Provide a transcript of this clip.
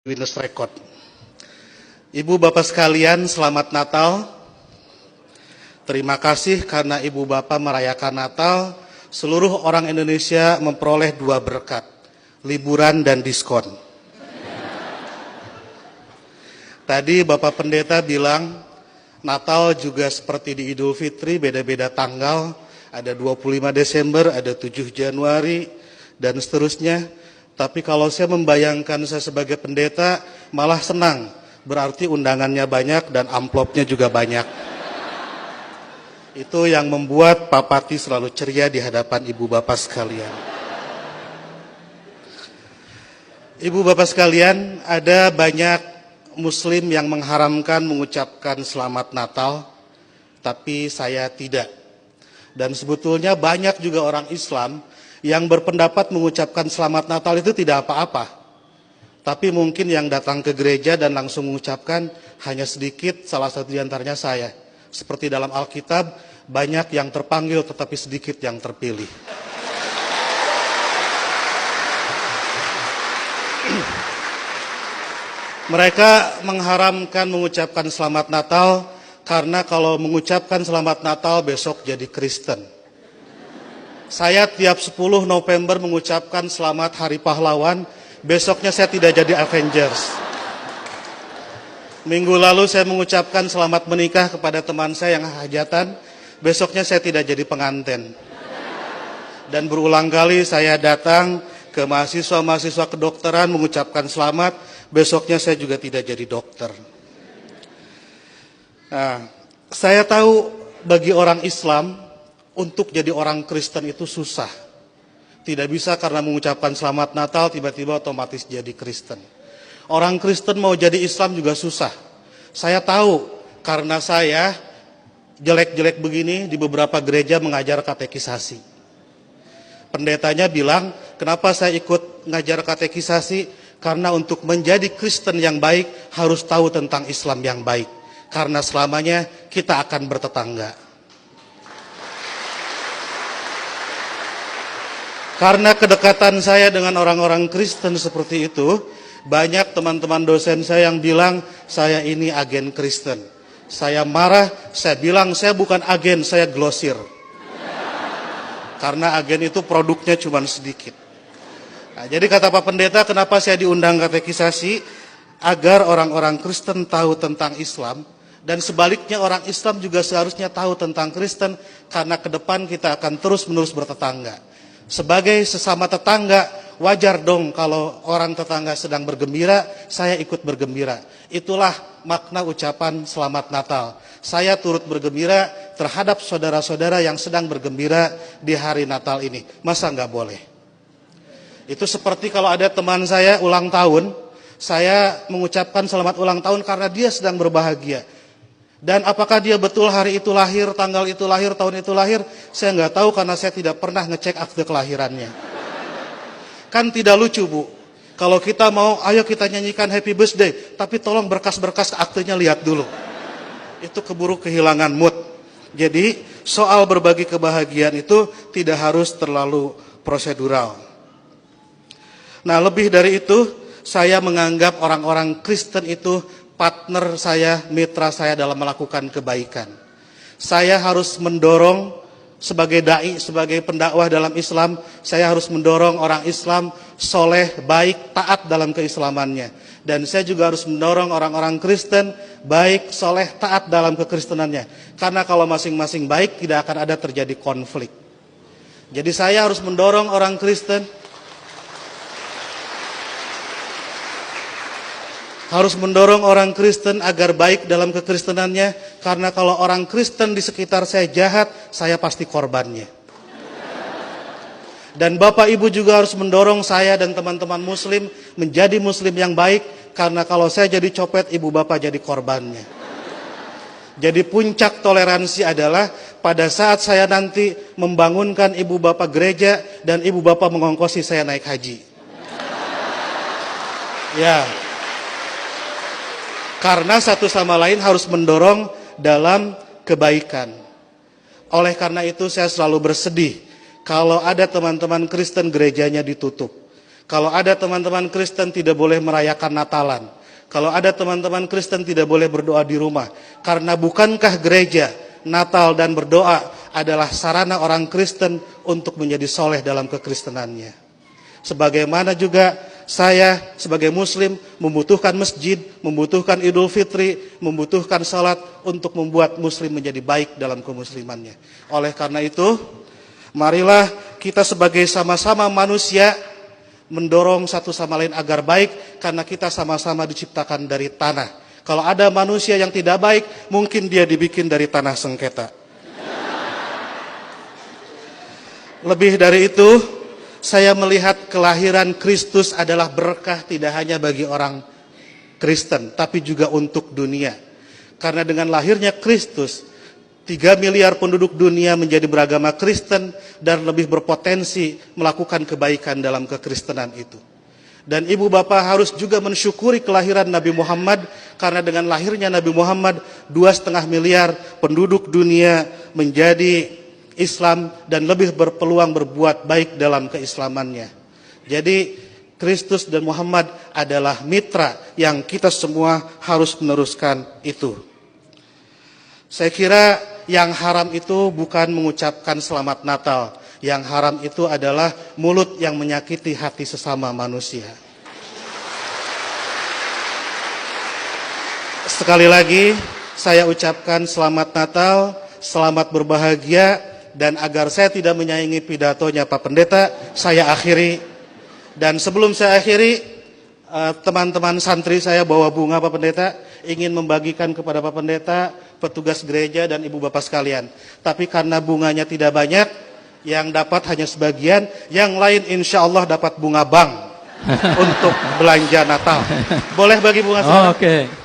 Guinness Record. Ibu Bapak sekalian, selamat Natal. Terima kasih karena Ibu Bapak merayakan Natal. Seluruh orang Indonesia memperoleh 2 berkat, liburan dan diskon. Tadi Bapak Pendeta bilang Natal juga seperti di Idul Fitri, beda-beda tanggal. Ada 25 Desember, ada 7 Januari, dan seterusnya. Tapi kalau saya membayangkan saya sebagai pendeta, malah senang. Berarti undangannya banyak dan amplopnya juga banyak. Itu yang membuat Pak Pati selalu ceria di hadapan Ibu Bapak sekalian. Ibu Bapak sekalian, ada banyak Muslim yang mengharamkan mengucapkan selamat Natal, tapi saya tidak. Dan sebetulnya banyak juga orang Islam yang berpendapat mengucapkan selamat Natal itu tidak apa-apa. Tapi mungkin yang datang ke gereja dan langsung mengucapkan hanya sedikit, salah satu di antaranya saya. Seperti dalam Alkitab, banyak yang terpanggil tetapi sedikit yang terpilih. Mereka mengharamkan mengucapkan selamat Natal karena kalau mengucapkan selamat Natal besok jadi Kristen. Saya tiap 10 November mengucapkan selamat Hari Pahlawan, besoknya saya tidak jadi Avengers. Minggu lalu saya mengucapkan selamat menikah kepada teman saya yang hajatan, besoknya saya tidak jadi pengantin. Dan berulang kali saya datang ke mahasiswa-mahasiswa kedokteran mengucapkan selamat, besoknya saya juga tidak jadi dokter. Nah, saya tahu bagi orang Islam, untuk jadi orang Kristen itu susah. Tidak bisa karena mengucapkan selamat Natal tiba-tiba otomatis jadi Kristen. Orang Kristen mau jadi Islam juga susah. Saya tahu karena saya jelek-jelek begini di beberapa gereja mengajar katekisasi. Pendetanya bilang, kenapa saya ikut ngajar katekisasi? Karena untuk menjadi Kristen yang baik harus tahu tentang Islam yang baik. Karena selamanya kita akan bertetangga. Karena kedekatan saya dengan orang-orang Kristen seperti itu, banyak teman-teman dosen saya yang bilang, saya ini agen Kristen. Saya marah, saya bilang, saya bukan agen, saya glosir. Karena agen itu produknya cuma sedikit. Nah, jadi kata Pak Pendeta, kenapa saya diundang katekisasi? Agar orang-orang Kristen tahu tentang Islam, dan sebaliknya orang Islam juga seharusnya tahu tentang Kristen, karena ke depan kita akan terus-menerus bertetangga. Sebagai sesama tetangga, wajar dong kalau orang tetangga sedang bergembira, saya ikut bergembira. Itulah makna ucapan selamat Natal. Saya turut bergembira terhadap saudara-saudara yang sedang bergembira di hari Natal ini. Masa nggak boleh? Itu seperti kalau ada teman saya ulang tahun, saya mengucapkan selamat ulang tahun karena dia sedang berbahagia. Dan apakah dia betul hari itu lahir, tanggal itu lahir, tahun itu lahir, saya nggak tahu karena saya tidak pernah ngecek akte kelahirannya. Kan tidak lucu, Bu. Kalau kita mau, ayo kita nyanyikan happy birthday, tapi tolong berkas-berkas aktenya lihat dulu. Itu keburu kehilangan mood. Jadi soal berbagi kebahagiaan itu tidak harus terlalu prosedural. Nah, lebih dari itu, saya menganggap orang-orang Kristen itu partner saya, mitra saya dalam melakukan kebaikan. Saya harus mendorong sebagai dai, sebagai pendakwah dalam Islam, saya harus mendorong orang Islam soleh, baik, taat dalam keislamannya. Dan saya juga harus mendorong orang-orang Kristen baik, soleh, taat dalam kekristenannya. Karena kalau masing-masing baik, tidak akan ada terjadi konflik. Jadi saya harus mendorong orang Kristen agar baik dalam kekristenannya, karena kalau orang Kristen di sekitar saya jahat, saya pasti korbannya. Dan Bapak Ibu juga harus mendorong saya dan teman-teman Muslim menjadi Muslim yang baik, karena kalau saya jadi copet, Ibu Bapak jadi korbannya. Jadi puncak toleransi adalah pada saat saya nanti membangunkan Ibu Bapak gereja dan Ibu Bapak mengongkosi saya naik haji. Ya. Karena satu sama lain harus mendorong dalam kebaikan. Oleh karena itu saya selalu bersedih kalau ada teman-teman Kristen gerejanya ditutup. Kalau ada teman-teman Kristen tidak boleh merayakan Natalan. Kalau ada teman-teman Kristen tidak boleh berdoa di rumah. Karena bukankah gereja, Natal dan berdoa adalah sarana orang Kristen untuk menjadi soleh dalam kekristenannya. Sebagaimana juga saya sebagai muslim membutuhkan masjid, membutuhkan Idul Fitri, membutuhkan salat untuk membuat muslim menjadi baik dalam kemuslimannya. Oleh karena itu, marilah kita sebagai sama-sama manusia mendorong satu sama lain agar baik, karena kita sama-sama diciptakan dari tanah. Kalau ada manusia yang tidak baik, mungkin dia dibikin dari tanah sengketa. Lebih dari itu, saya melihat kelahiran Kristus adalah berkah tidak hanya bagi orang Kristen, tapi juga untuk dunia. Karena dengan lahirnya Kristus, 3 miliar penduduk dunia menjadi beragama Kristen dan lebih berpotensi melakukan kebaikan dalam kekristenan itu. Dan ibu bapak harus juga mensyukuri kelahiran Nabi Muhammad, karena dengan lahirnya Nabi Muhammad 2,5 miliar penduduk dunia menjadi Islam dan lebih berpeluang berbuat baik dalam keislamannya. Jadi Kristus dan Muhammad adalah mitra yang kita semua harus meneruskan itu. Saya kira yang haram itu bukan mengucapkan selamat Natal. Yang haram itu adalah mulut yang menyakiti hati sesama manusia. Sekali lagi saya ucapkan selamat Natal, selamat berbahagia, dan agar saya tidak menyaingi pidatonya Pak Pendeta, saya akhiri. Dan sebelum saya akhiri, teman-teman santri saya bawa bunga Pak Pendeta, ingin membagikan kepada Pak Pendeta, petugas gereja dan ibu bapak sekalian. Tapi karena bunganya tidak banyak, yang dapat hanya sebagian, yang lain insya Allah dapat bunga bank untuk belanja Natal. Boleh bagi bunga saya? Oke.